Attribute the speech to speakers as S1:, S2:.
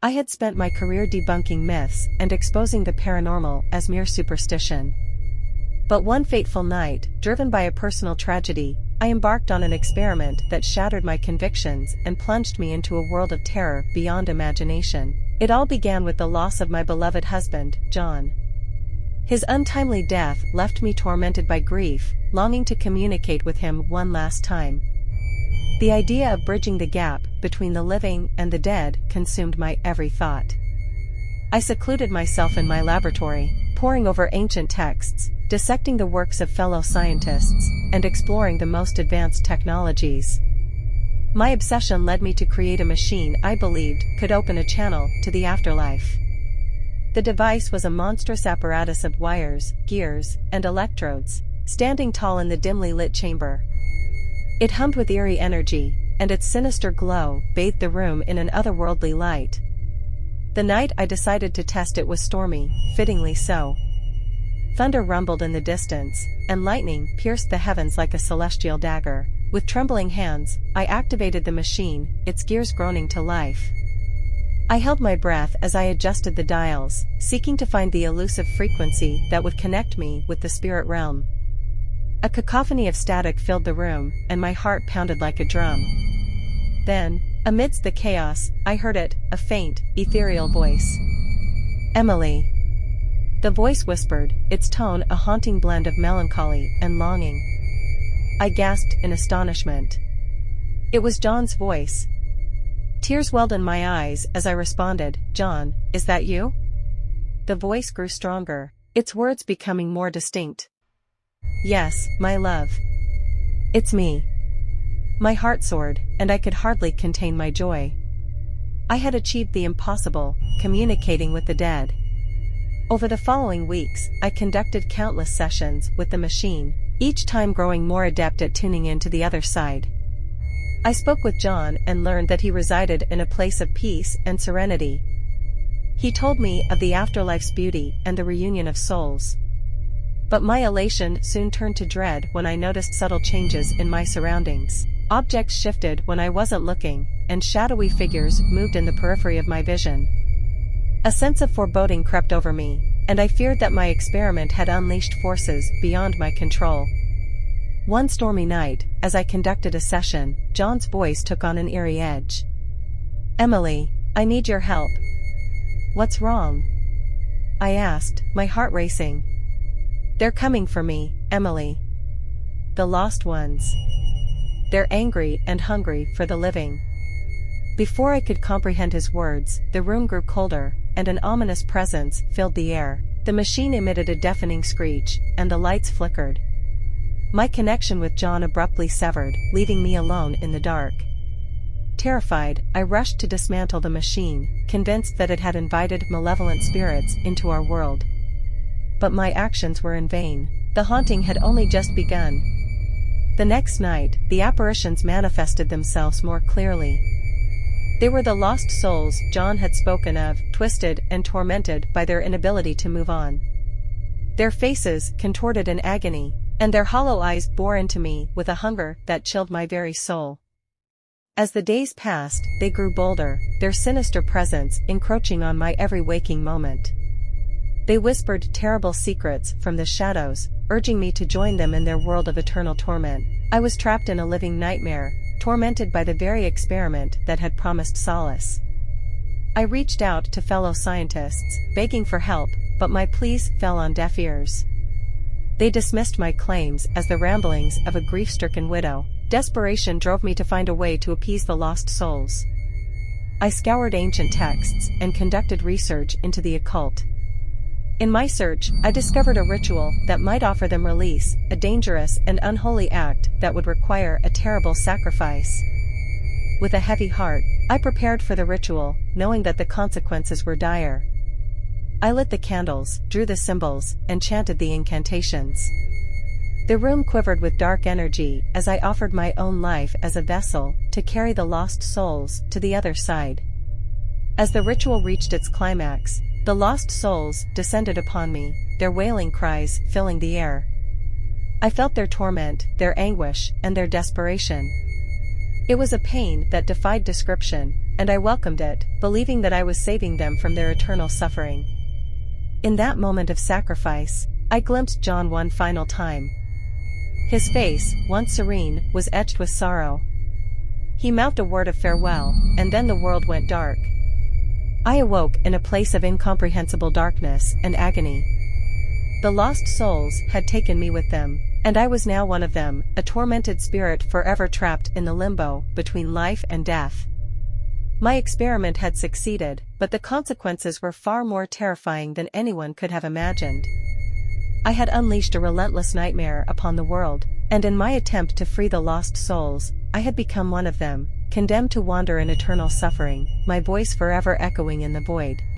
S1: I had spent my career debunking myths and exposing the paranormal as mere superstition. But one fateful night, driven by a personal tragedy, I embarked on an experiment that shattered my convictions and plunged me into a world of terror beyond imagination. It all began with the loss of my beloved husband, John. His untimely death left me tormented by grief, longing to communicate with him one last time. The idea of bridging the gap between the living and the dead consumed my every thought. I secluded myself in my laboratory, poring over ancient texts, dissecting the works of fellow scientists, and exploring the most advanced technologies. My obsession led me to create a machine I believed could open a channel to the afterlife. The device was a monstrous apparatus of wires, gears, and electrodes, standing tall in the dimly lit chamber. It hummed with eerie energy, and its sinister glow bathed the room in an otherworldly light. The night I decided to test it was stormy, fittingly so. Thunder rumbled in the distance, and lightning pierced the heavens like a celestial dagger. With trembling hands, I activated the machine, its gears groaning to life. I held my breath as I adjusted the dials, seeking to find the elusive frequency that would connect me with the spirit realm. A cacophony of static filled the room, and my heart pounded like a drum. Then, amidst the chaos, I heard it, a faint, ethereal voice. "Emily." The voice whispered, its tone a haunting blend of melancholy and longing. I gasped in astonishment. It was John's voice. Tears welled in my eyes as I responded, "John, is that you?" The voice grew stronger, its words becoming more distinct. "Yes, my love. It's me." My heart soared, and I could hardly contain my joy. I had achieved the impossible, communicating with the dead. Over the following weeks, I conducted countless sessions with the machine, each time growing more adept at tuning in to the other side. I spoke with John and learned that he resided in a place of peace and serenity. He told me of the afterlife's beauty and the reunion of souls. But my elation soon turned to dread when I noticed subtle changes in my surroundings. Objects shifted when I wasn't looking, and shadowy figures moved in the periphery of my vision. A sense of foreboding crept over me, and I feared that my experiment had unleashed forces beyond my control. One stormy night, as I conducted a session, John's voice took on an eerie edge. "Emily, I need your help." "What's wrong?" I asked, my heart racing. "They're coming for me, Emily. The lost ones. They're angry and hungry for the living." Before I could comprehend his words, the room grew colder, and an ominous presence filled the air. The machine emitted a deafening screech, and the lights flickered. My connection with John abruptly severed, leaving me alone in the dark. Terrified, I rushed to dismantle the machine, convinced that it had invited malevolent spirits into our world. But my actions were in vain. The haunting had only just begun. The next night, the apparitions manifested themselves more clearly. They were the lost souls John had spoken of, twisted and tormented by their inability to move on. Their faces contorted in agony, and their hollow eyes bore into me with a hunger that chilled my very soul. As the days passed, they grew bolder, their sinister presence encroaching on my every waking moment. They whispered terrible secrets from the shadows, urging me to join them in their world of eternal torment. I was trapped in a living nightmare, tormented by the very experiment that had promised solace. I reached out to fellow scientists, begging for help, but my pleas fell on deaf ears. They dismissed my claims as the ramblings of a grief-stricken widow. Desperation drove me to find a way to appease the lost souls. I scoured ancient texts and conducted research into the occult. In my search, I discovered a ritual that might offer them release, a dangerous and unholy act that would require a terrible sacrifice. With a heavy heart, I prepared for the ritual, knowing that the consequences were dire. I lit the candles, drew the symbols, and chanted the incantations. The room quivered with dark energy as I offered my own life as a vessel to carry the lost souls to the other side. As the ritual reached its climax, the lost souls descended upon me, their wailing cries filling the air. I felt their torment, their anguish, and their desperation. It was a pain that defied description, and I welcomed it, believing that I was saving them from their eternal suffering. In that moment of sacrifice, I glimpsed John one final time. His face, once serene, was etched with sorrow. He mouthed a word of farewell, and then the world went dark. I awoke in a place of incomprehensible darkness and agony. The lost souls had taken me with them, and I was now one of them, a tormented spirit forever trapped in the limbo between life and death. My experiment had succeeded, but the consequences were far more terrifying than anyone could have imagined. I had unleashed a relentless nightmare upon the world, and in my attempt to free the lost souls, I had become one of them, condemned to wander in eternal suffering, my voice forever echoing in the void.